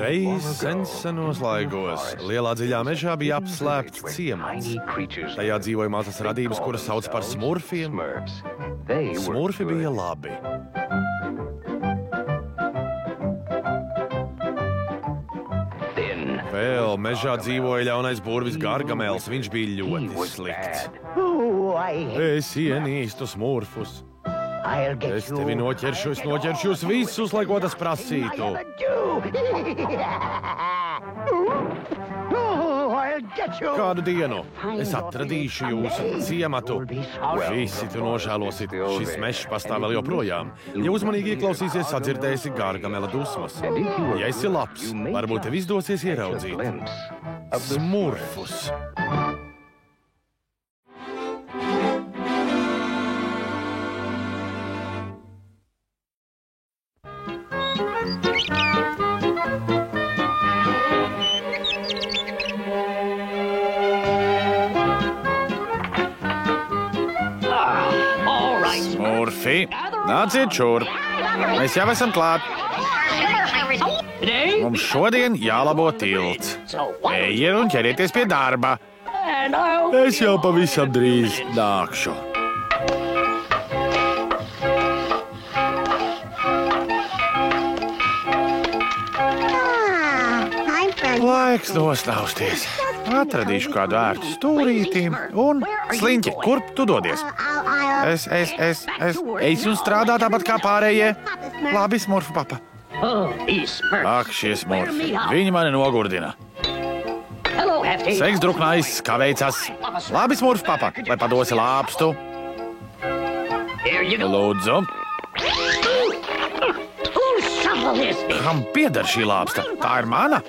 Reiz senos laikos lielā dziļā mežā bija apslēpts ciemats. Tajā dzīvoja mazas radības, kuras sauc par smurfiem. Smurfi bija labi. Vēl mežā dzīvoja ļaunais burvis Gargamels. Viņš bija ļoti slikts. Es ienīstu smurfus. Es tevi noķeršu jūs visus, lai ko tas prasītu. Kādu dienu es atradīšu jūsu ciematu. Visi tu nožēlosit, šis mežs pastāv vēl joprojām. Ja uzmanīgi ieklausīsies, sadzirdēsi Gargamela dusmas. Ja esi labs, varbūt tev izdosies ieraudzīt smurfus. Smurfi, nāciet šurp. Mēs jau esam klāt. Mums šodien jālabo tilts. Ejiet un ķerieties pie darba. Es jau pavisam drīz nākšu. Laiks nostāusties. Atradīšu kādu ērtu stūrīti un Sliņķi, kurp tu dodies? Es un strādā tāpat kā pārējie. Labi, smurfu papa. Ak, šie smurfi, viņi mani nogurdina. Sveiks, druknājs, kā veicas? Labi, smurfu papa, vai padosi lāpstu? Lūdzu. Kam pieder šī lāpsta? Tā ir mana?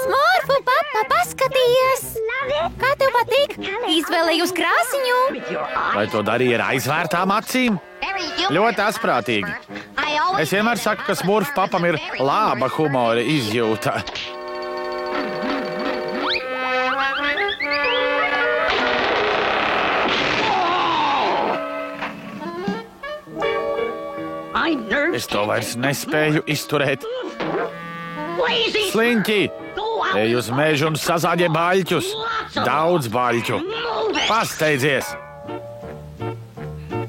Smurfu papa, paskaties! Kā tev patīk? Izvēlējos krāsiņu. Vai to darīja ar aizvērtām acīm? Ļoti asprātīgi. Es vienmēr saku, ka smurfu papam ir laba humora izjūta. Es to vairs nespēju izturēt. Sliņķi, ej uz mežu un sazāģē baļķus. Daudz baļķu. Pasteidzies!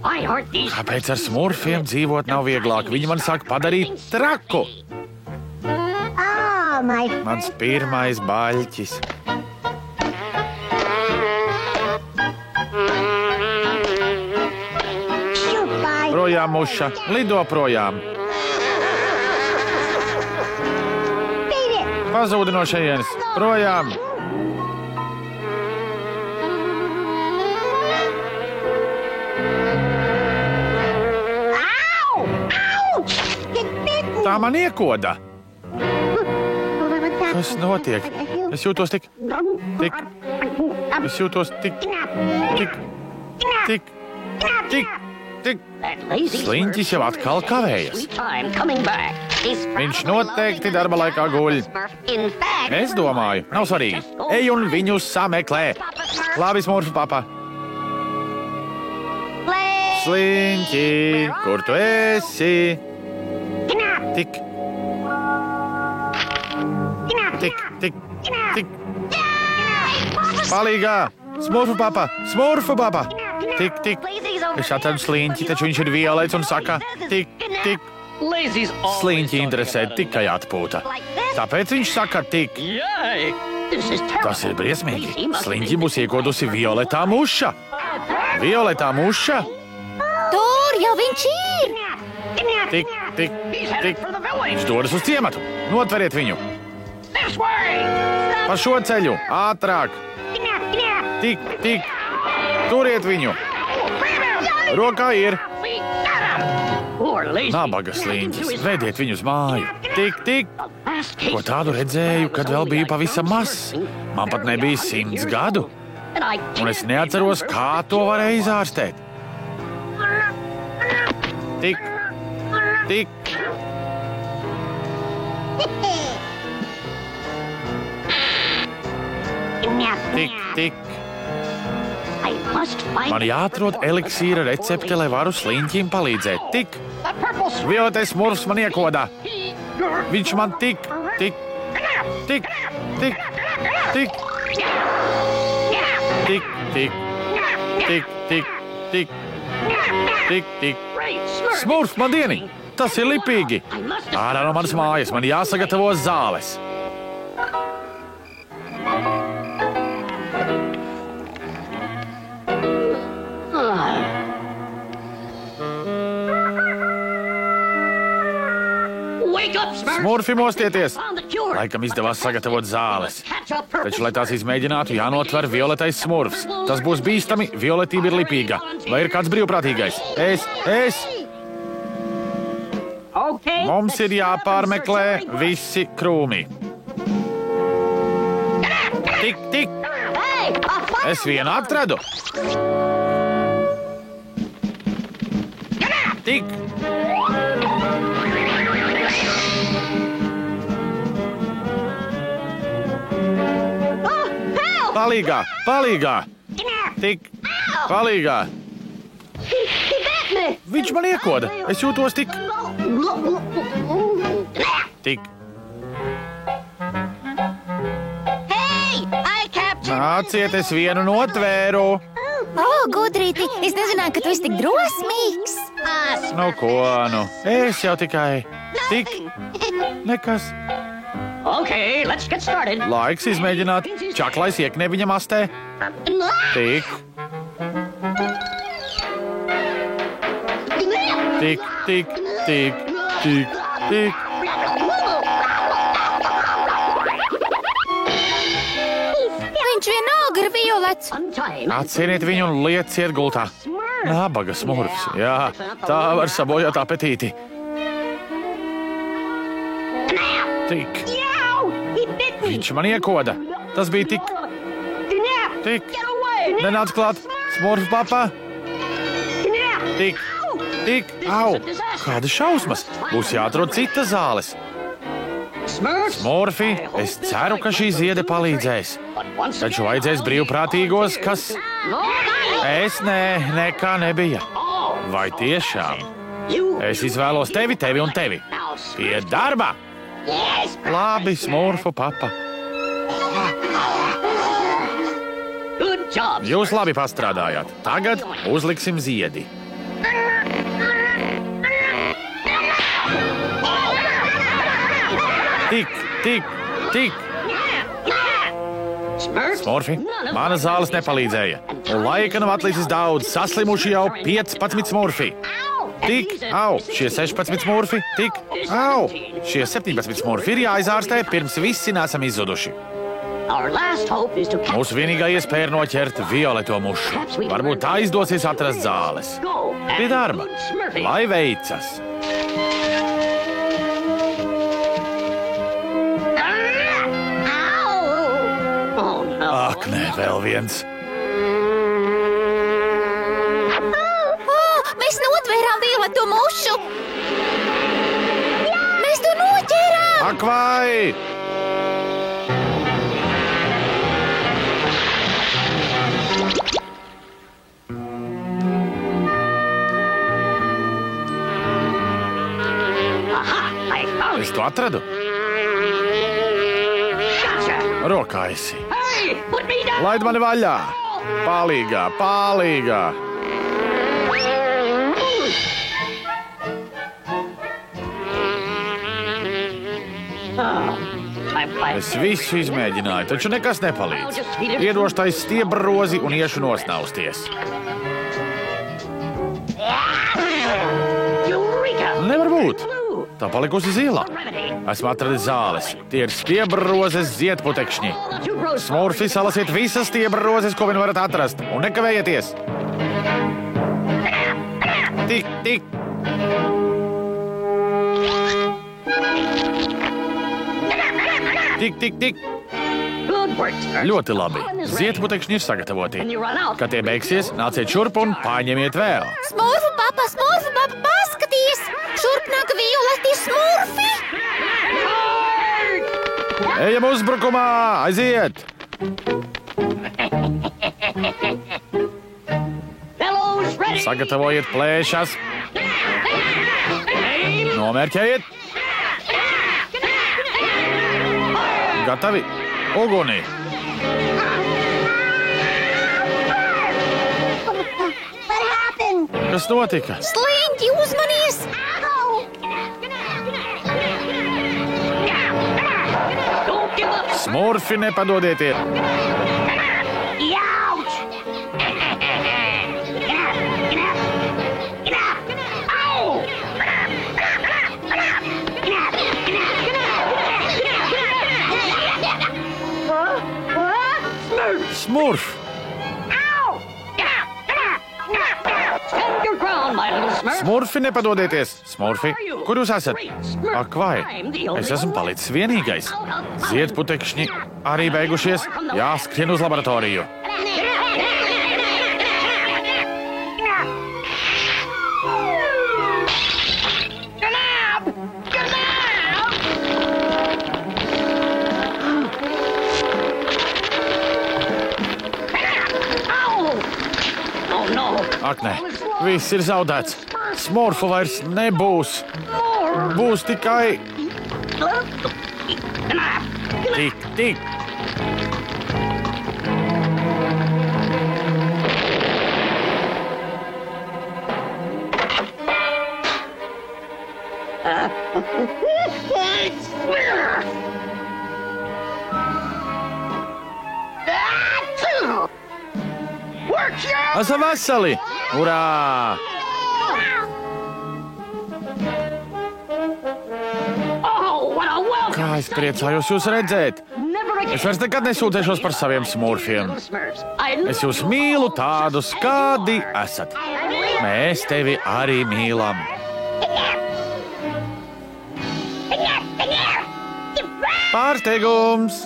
Kāpēc ar smurfiem dzīvot nav vieglāk? Viņi man sāk padarīt traku. Mans pirmais baļķis. Projām, muša, lido projām. Pazūdi no šejienes, projām. Tā man iekoda. Kas notiek? Es jūtos tik. Es jūtos tik. Sliņķis jau atkal kavējas. Viņš noteikti darba laikā guļ. Es domāju, nav svarīgi. Ej un viņu sameklē. Labi, smurfu papa. Sliņķi, kur tu esi? Tik. Palīgā! Smurfu papa! Smurfu papa! Tik. Es atradu Sliņķi, taču viņš ir violets un saka tik. Sliņķi interesē tikai atpūta. Tāpēc viņš saka tik. Tas ir briesmīgi. Sliņķi būs iekodusi violetā muša. Violetā muša? Tur jau viņš ir. Tik. Viņš dodas uz ciematu. Notveriet viņu. Pa šo ceļu. Ātrāk. Tik. Turiet viņu. Rokā ir. Nabaga Sliņķis. Vediet viņu uz māju. Tik. Ko tādu redzēju, kad vēl biju pavisam mazs. Man pat nebija 100 gadu. Un es neatceros, kā to varēja izārstēt. Tik. Tik. tik. Man jāatrod eliksīra recepte, lai varu sliņķim palīdzēt. Tik. Violetais smurfs man iekodā. Viņš man tik. Tik. Tik. Tik. Tik. Tik. Tik. Tik. Tik. Tik. Tik. Tik. Smurfs man dieniņ. Tas ir lipīgi. Ārā no manas mājas man jāsagatavo zāles. Smurfi, mostieties! Laikam izdevās sagatavot zāles. Taču, lai tās izmēģinātu, jānotver violetais smurfs. Tas būs bīstami, violetība ir lipīga. Vai ir kāds brīvprātīgais? Es! Mums ir jāpārmeklē visi krūmi. Tik, tik! Es vienu atradu! Tik! Palīgā! Palīgā! Tik! Palīgā! Viņš man iekoda! Es jūtos tik! Tik! Nāciet, es vienu notvēru! Gudrīti, es nezināju, ka tu esi tik drosmīgs! Nu ko, nu? Es jau tikai... Tik! Nekas! Laiks izmēģināt. Čaklais ieknē viņam astē. Tik. Tik, tik, tik, tik, tik. Viņš vienalga ir violets. Atcieniet viņu un lieciet gultā. Nabaga smurfs. Jā, tā var sabojāt apetīti. Tik. Viņš man iekoda. Tas bija tik. Tik. Nenāc klāt. Smurf papa. Tik. Tik. Au. Kāda šausmas. Būs jāatrod citas zāles. Smurfi, es ceru, ka šī ziede palīdzēs. Taču vajadzēs brīvprātīgos, kas... Es nekā nebija. Vai tiešām? Es izvēlos tevi, tevi un tevi. Pie darba! Labi, smurfu papa. Jūs labi pastrādājāt. Tagad uzliksim ziedi. Tik, tik, tik. Smurfi, mana zāles nepalīdzēja. Un laika nav atlicis daudz. Saslimuši jau 15 smurfi. Tik, au, šie 16 smurfi, tik, au. Šie 17 smurfi ir jāizārstē, pirms visi nesam izzuduši. Mūsu vienīgā iespēja ir noķert violeto mušu. Varbūt tā izdosies atrast zāles. Pie darba, lai veicas. Ak, nē, vēl viens. Mēs notvērām violeto mušu! Mēs to noķērām! Ak, vai! Es to atradu. Rokā esi. Laid mani vaļā! Palīgā, palīgā! Es visu izmēģināju, taču nekas nepalīdz. Iedošu tais stiebrrozi un iešu nosnausties. Nevar būt. Tā palikusi zila. Esmu atradis zāles. Tie ir stiebrrozes ziedputekšņi. Smurfi, salasiet visas stiebrrozes, ko vien varat atrast, un nekavējieties. Tik, tik. Tik, tik, tik. Ļoti labi. Ziedputekšņi ir sagatavoti. Kad tie beigsies, nāciet šurp un paņemiet vēl. Smurfu papa, paskaties! Šurp nāk violeti smurfi! Ejam uzbrukumā! Aiziet! Sagatavojiet plēšas. Nomērķējiet. Gatavi. Ugunī. Kas notika? Sliņķi, uzmanies! Smurfi, nepadodieties! Smurf! Smurfi, nepadodieties! Smurfi, kur jūs esat? Ak, vai! Es esmu palicis vienīgais. Ziedputekšņi arī beigušies. Jāskrien uz laboratoriju. Ak, nē, viss ir zaudēts. Smurfu vairs nebūs. Būs tikai... Tik. Esam veseli! Urā! Kā es priecājos jūs redzēt! Es vairs nekad nesūdzēšos par saviem smurfiem. Es jūs mīlu tādus, kādi esat. Mēs tevi arī mīlam. Pārsteigums!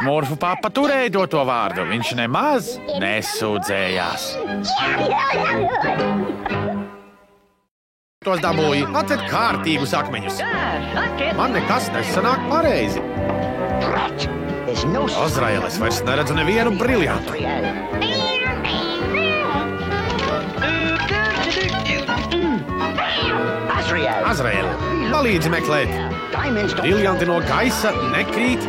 Smurfu papa turēja doto vārdu. Viņš nemaz nesūdzējās. Tos dabūji. Atcet kārtīgus akmeņus. Man nekas nesanāk pareizi. Azrael, es vairs neredzu nevienu briljantu. Azrael, palīdzi meklēt. Briljanti no gaisa nekrīt.